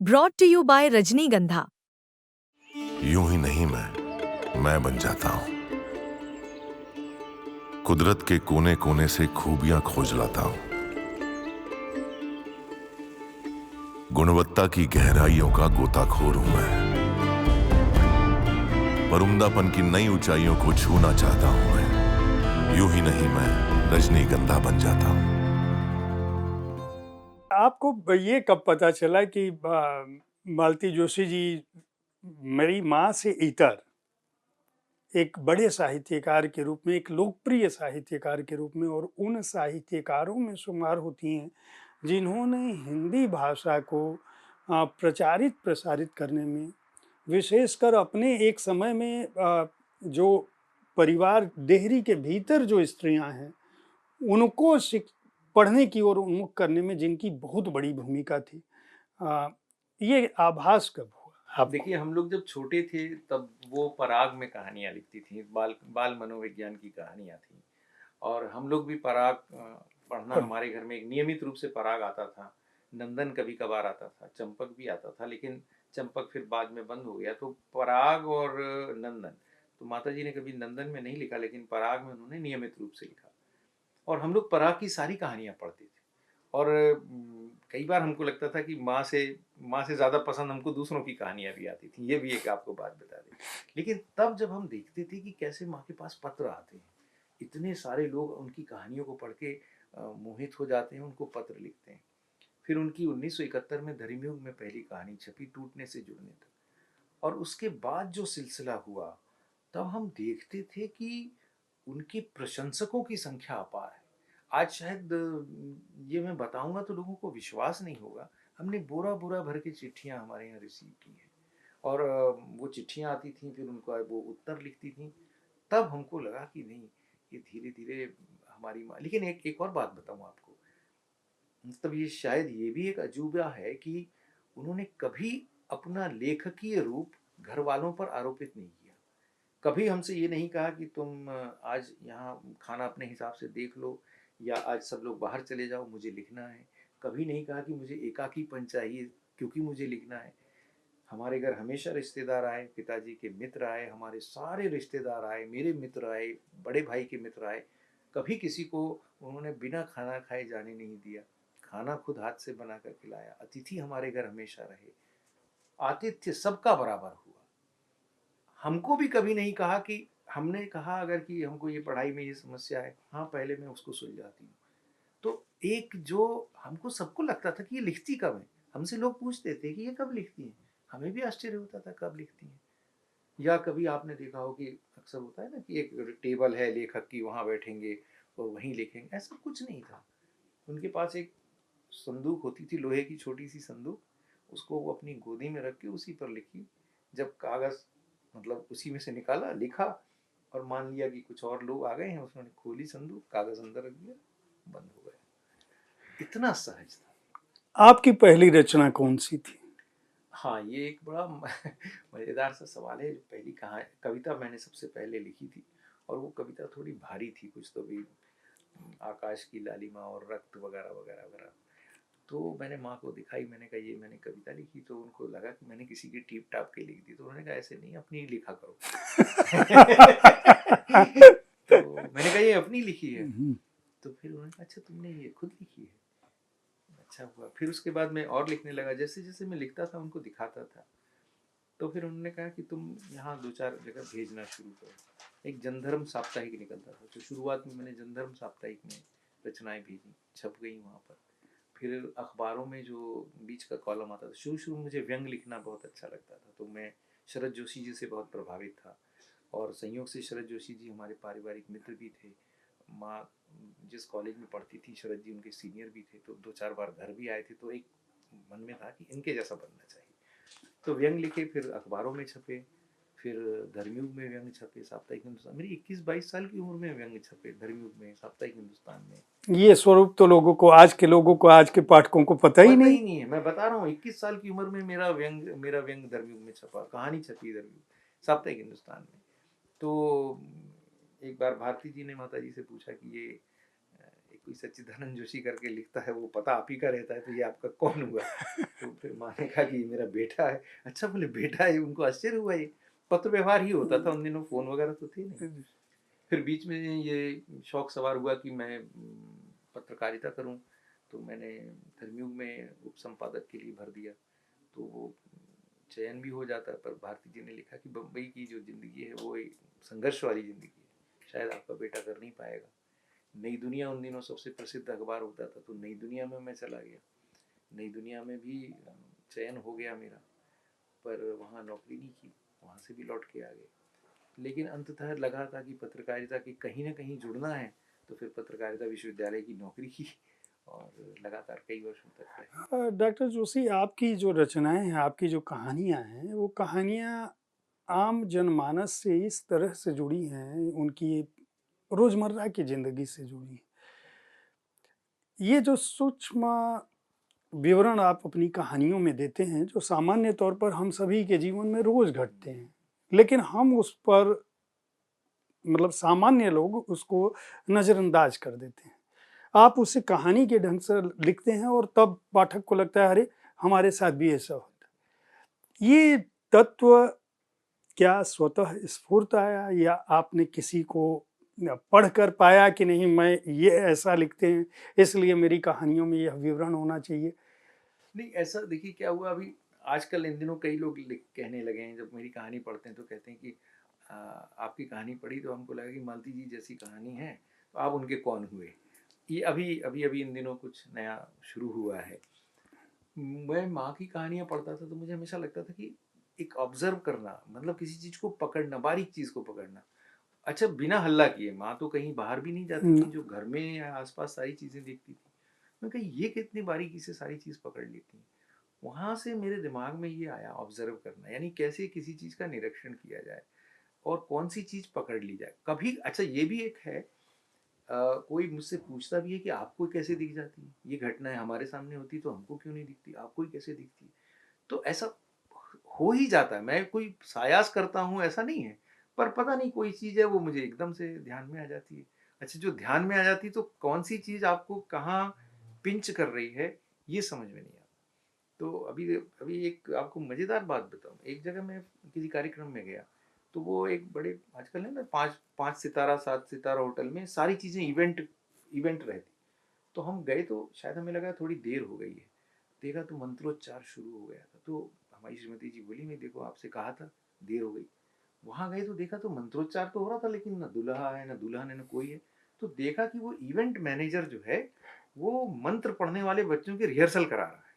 Brought to you bye रजनीगंधा। यूं ही नहीं मैं बन जाता हूं। कुदरत के कोने कोने से खूबियां खोज लाता हूं। गुणवत्ता की गहराइयों का गोताखोर हूं मैं। पर उम्दापन की नई ऊंचाइयों को छूना चाहता हूं मैं। यूं ही नहीं मैं रजनीगंधा बन जाता हूं। आपको ये कब पता चला कि मालती जोशी जी मेरी माँ से इतर एक बड़े साहित्यकार के रूप में, एक लोकप्रिय साहित्यकार के रूप में और उन साहित्यकारों में शुमार होती हैं जिन्होंने हिंदी भाषा को प्रचारित प्रसारित करने में, विशेषकर अपने एक समय में जो परिवार देहरी के भीतर जो स्त्रियां हैं उनको पढ़ने की ओर उन्मुख करने में जिनकी बहुत बड़ी भूमिका थी। ये आभास कब हुआ आपको? देखिए, हम लोग जब छोटे थे तब वो पराग में कहानियाँ लिखती थी, बाल बाल मनोविज्ञान की कहानियाँ थी। और हम लोग भी पराग पढ़ना, हमारे घर में एक नियमित रूप से पराग आता था। नंदन कभी कभार आता था, चंपक भी आता था, लेकिन चंपक फिर बाद में बंद हो गया। तो पराग और नंदन, तो माता जी ने कभी नंदन में नहीं लिखा, लेकिन पराग में उन्होंने नियमित रूप से लिखा। और हम लोग पराग की सारी कहानियाँ पढ़ते थे। और कई बार हमको लगता था कि माँ से ज़्यादा पसंद हमको दूसरों की कहानियाँ भी आती थी। ये भी एक आपको बात बता दें। लेकिन तब जब हम देखते थे कि कैसे माँ के पास पत्र आते हैं, इतने सारे लोग उनकी कहानियों को पढ़ के मोहित हो जाते हैं, उनको पत्र लिखते हैं। फिर उनकी 1971 में धर्मयुग में पहली कहानी छपी, टूटने से जुड़ने तक। और उसके बाद जो सिलसिला हुआ, तब हम देखते थे कि उनके प्रशंसकों की संख्या अपार है। आज शायद ये मैं बताऊंगा तो लोगों को विश्वास नहीं होगा। हमने बोरा बोरा भर के चिट्ठियां हमारे यहाँ रिसीव की हैं। और वो चिट्ठियां आती थी, फिर उनको वो उत्तर लिखती थी। तब हमको लगा कि नहीं, ये धीरे धीरे हमारी माँ। लेकिन एक और बात बताऊं आपको, मतलब ये शायद ये भी एक अजूबा है कि उन्होंने कभी अपना लेखकीय रूप घर वालों पर आरोपित नहीं किया। कभी हमसे ये नहीं कहा कि तुम आज यहाँ खाना अपने हिसाब से देख लो, या आज सब लोग बाहर चले जाओ, मुझे लिखना है। कभी नहीं कहा कि मुझे एकाकीपन चाहिए क्योंकि मुझे लिखना है। हमारे घर हमेशा रिश्तेदार आए, पिताजी के मित्र आए, हमारे सारे रिश्तेदार आए, मेरे मित्र आए, बड़े भाई के मित्र आए। कभी किसी को उन्होंने बिना खाना खाए जाने नहीं दिया। खाना खुद हाथ से बनाकर खिलाया। अतिथि हमारे घर हमेशा रहे। आतिथ्य सबका बराबर हुआ। हमको भी कभी नहीं कहा कि, हमने कहा अगर कि हमको ये पढ़ाई में ये समस्या है, हाँ पहले मैं उसको सुलझाती हूँ। तो एक जो हमको सबको लगता था कि ये लिखती कब है। हमसे लोग पूछते थे कि ये कब लिखती हैं। हमें भी आश्चर्य होता था कब लिखती हैं। या कभी आपने देखा हो कि अक्सर होता है ना कि एक टेबल है लेखक की, वहाँ बैठेंगे और वहीं लिखेंगे। ऐसा कुछ नहीं था। उनके पास एक संदूक होती थी, लोहे की छोटी सी संदूक। उसको वो अपनी गोदी में रख के उसी पर लिखी। जब कागज मतलब उसी में से निकाला, लिखा, और मान लिया कि कुछ और लोग आ गए हैं, उसने खोली संदूक, कागज अंदर रख दिया, बंद हो गया। इतना सहज था। आपकी पहली रचना कौन सी थी? हाँ, ये एक बड़ा मज़ेदार सा सवाल है। पहली कहाँ कविता मैंने सबसे पहले लिखी थी, और वो कविता थोड़ी भारी थी, कुछ तो भी आकाश की लालिमा और रक्त वगैरह वगैरह वगैरह। तो मैंने माँ को दिखाई, मैंने कहा ये मैंने कविता लिखी। तो उनको लगा कि मैंने किसी की टीप टाप के लिख दी। तो उन्होंने कहा ऐसे नहीं, अपनी ही लिखा करो। तो मैंने कहा ये अपनी लिखी है। तो फिर उन्होंने कहा अच्छा तुमने ये खुद लिखी है, अच्छा हुआ। फिर उसके बाद मैं और लिखने लगा। जैसे जैसे मैं लिखता था उनको दिखाता था। तो फिर उन्होंने कहा कि तुम यहाँ दो चार जगह भेजना शुरू करो। एक जनधर्म साप्ताहिक निकलता था, तो शुरुआत में मैंने जनधर्म साप्ताहिक में रचनाएं भेजी, छप गई वहाँ पर। फिर अखबारों में जो बीच का कॉलम आता था, शुरू शुरू में मुझे व्यंग लिखना बहुत अच्छा लगता था, तो मैं शरद जोशी जी से बहुत प्रभावित था। और संयोग से शरद जोशी जी हमारे पारिवारिक मित्र भी थे। माँ जिस कॉलेज में पढ़ती थी, शरद जी उनके सीनियर भी थे, तो दो चार बार घर भी आए थे। तो एक मन में था कि इनके जैसा बनना चाहिए। तो व्यंग लिखे, फिर अखबारों में छपे, फिर धर्मयुग में व्यंग छपे, साप्ताहिक हिंदुस्तान। मेरी 21-22 साल की उम्र में व्यंग छपे धर्मयुग में, साप्ताहिक हिंदुस्तान में। ये स्वरूप तो लोगों को, आज के लोगों को, आज के पाठकों को पता ही नहीं। है। मैं बता रहा हूँ, 21 साल की उम्र में मेरा व्यंग धर्मयुग में छपा, कहानी छपी धर्मयुग साप्ताहिक हिंदुस्तान में। तो एक बार भारती जी ने माता जी से पूछा कि ये एक कोई सच्चिदानंद जोशी करके लिखता है, वो पता आप ही का रहता है, तो ये आपका कौन हुआ? तो फिर माँ ने कहा कि ये मेरा बेटा है। अच्छा, बोले बेटा है? उनको आश्चर्य हुआ। ये पत्र व्यवहार ही होता था उन दिनों, फ़ोन वगैरह तो थे नहीं। फिर बीच में ये शौक सवार हुआ कि मैं पत्रकारिता करूं, तो मैंने धर्मयुग में उप संपादक के लिए भर दिया, तो वो चयन भी हो जाता। पर भारती जी ने लिखा कि बम्बई की जो ज़िंदगी है वो एक संघर्ष वाली ज़िंदगी है, शायद आपका बेटा कर नहीं पाएगा। नई दुनिया उन दिनों सबसे प्रसिद्ध अखबार होता था, तो नई दुनिया में मैं चला गया। नई दुनिया में भी चयन हो गया मेरा, पर वहाँ नौकरी नहीं की, वहाँ से भी लौट के आ गए। लेकिन अंततः लगा था कि पत्रकारिता की कहीं ना कहीं जुड़ना है, तो फिर पत्रकारिता विश्वविद्यालय की नौकरी की और लगातार कई वर्षों तक रहे। डॉक्टर जोशी, आपकी जो रचनाएं हैं, आपकी जो कहानियां हैं, वो कहानियां आम जनमानस से इस तरह से जुड़ी हैं, उनकी रोजमर्रा की जिंदगी से जुड़ी हैं। ये जो सूक्ष्म विवरण आप अपनी कहानियों में देते हैं, जो सामान्य तौर पर हम सभी के जीवन में रोज घटते हैं, लेकिन हम उस पर, मतलब सामान्य लोग उसको नज़रअंदाज कर देते हैं। आप उसे कहानी के ढंग से लिखते हैं और तब पाठक को लगता है, अरे हमारे साथ भी ऐसा होता है। ये तत्व क्या स्वतः स्फूर्त आया, या आपने किसी को पढ़कर पाया कि नहीं, मैं ये ऐसा लिखते हैं इसलिए मेरी कहानियों में यह विवरण होना चाहिए? नहीं, ऐसा देखिए क्या हुआ, अभी आजकल इन दिनों कई लोग कहने लगे हैं, जब मेरी कहानी पढ़ते हैं तो कहते हैं कि आपकी कहानी पढ़ी तो हमको लगा कि मालती जी जैसी कहानी है, तो आप उनके कौन हुए? ये अभी अभी अभी इन दिनों कुछ नया शुरू हुआ है। मैं माँ की कहानियाँ पढ़ता था तो मुझे हमेशा लगता था कि एक ऑब्जर्व करना, मतलब किसी चीज़ को पकड़ना, बारीक चीज़ को पकड़ना। अच्छा, बिना हल्ला किए। माँ तो कहीं बाहर भी नहीं जाती थी, जो घर में या आसपास सारी चीज़ें देखती थी। मैं कही ये कितनी बारीकी से सारी चीज़ पकड़ लेती हैं। वहाँ से मेरे दिमाग में ये आया ऑब्जर्व करना, यानी कैसे किसी चीज़ का निरीक्षण किया जाए और कौन सी चीज़ पकड़ ली जाए। कभी अच्छा ये भी एक है, कोई मुझसे पूछता भी है कि आपको कैसे दिख जाती है ये घटनाएं, हमारे सामने होती तो हमको क्यों नहीं दिखती, आपको ही कैसे दिखती है? तो ऐसा हो ही जाता है। मैं कोई सायास करता हूँ ऐसा नहीं है, पर पता नहीं कोई चीज़ है वो मुझे एकदम से ध्यान में आ जाती है। अच्छा, जो ध्यान में आ जाती है तो कौन सी चीज़ आपको कहाँ पिंच कर रही है ये समझ में नहीं आता। तो अभी अभी एक आपको मज़ेदार बात बताऊँ। एक जगह मैं किसी कार्यक्रम में गया, तो वो एक बड़े आजकल है ना, 5 सितारा 7 सितारा होटल में सारी चीज़ें इवेंट इवेंट रहती। तो हम गए तो शायद हमें लगा थोड़ी देर हो गई है, देखा तो मंत्रोच्चार शुरू हो गया था। तो हमारी श्रीमती जी बोली, मैं देखो आपसे कहा था देर हो गई। वहाँ गए तो देखा तो मंत्रोच्चार तो हो रहा था, लेकिन ना दूल्हा है ना दुल्हन है ना कोई है। तो देखा कि वो इवेंट मैनेजर जो है वो मंत्र पढ़ने वाले बच्चों की रिहर्सल करा रहा है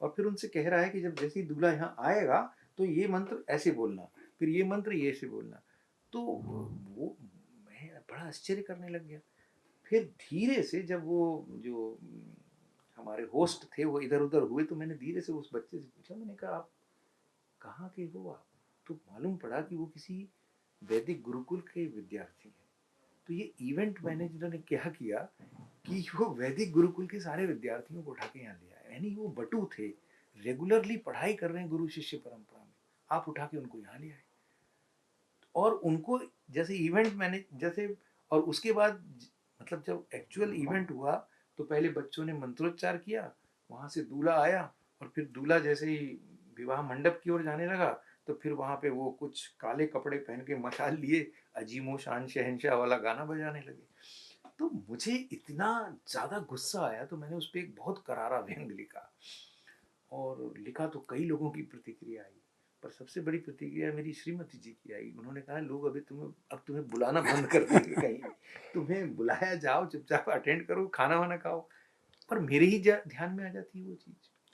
और फिर उनसे कह रहा है कि जब जैसे ही दूल्हा यहाँ आएगा तो ये मंत्र ऐसे बोलना, फिर ये मंत्र ये ऐसे बोलना। तो वो मैं बड़ा आश्चर्य करने लग गया। फिर धीरे से जब वो जो हमारे होस्ट थे वो इधर उधर हुए, तो मैंने धीरे से उस बच्चे से पूछा, मैंने कहा आप कहाँ के हो आप? तो मालूम पड़ा कि वो किसी वैदिक गुरुकुल के विद्यार्थी हैं। तो ये इवेंट मैनेजर ने क्या किया कि वो वैदिक गुरुकुल के सारे विद्यार्थियों को उठा के यहाँ ले आए। यानी वो बटू थे, रेगुलरली पढ़ाई कर रहे हैं गुरु शिष्य परंपरा में, आप उठा के उनको यहाँ ले आए। और उनको जैसे इवेंट मैनेज जैसे, और उसके बाद मतलब जब एक्चुअल इवेंट हुआ तो पहले बच्चों ने मंत्रोच्चार किया, वहाँ से दूल्हा आया और फिर दूल्हा जैसे ही विवाह मंडप की ओर जाने लगा तो फिर वहाँ पे वो कुछ काले कपड़े पहन के मशाल लिए अजीमो शान शहंशाह वाला गाना बजाने लगे। तो मुझे इतना ज़्यादा गुस्सा आया तो मैंने उस पर एक बहुत करारा व्यंग लिखा, और लिखा तो कई लोगों की प्रतिक्रिया आई, पर सबसे बड़ी प्रतिक्रिया मेरी श्रीमती जी की आई। उन्होंने कहा लोग अब तुम्हें बुलाना बंद कर देंगे, कहीं तुम्हें बुलाया जाओ चुपचाप अटेंड करो, खाना वाना खाओ। पर मेरे ही ध्यान में आ जाती है वो चीज़।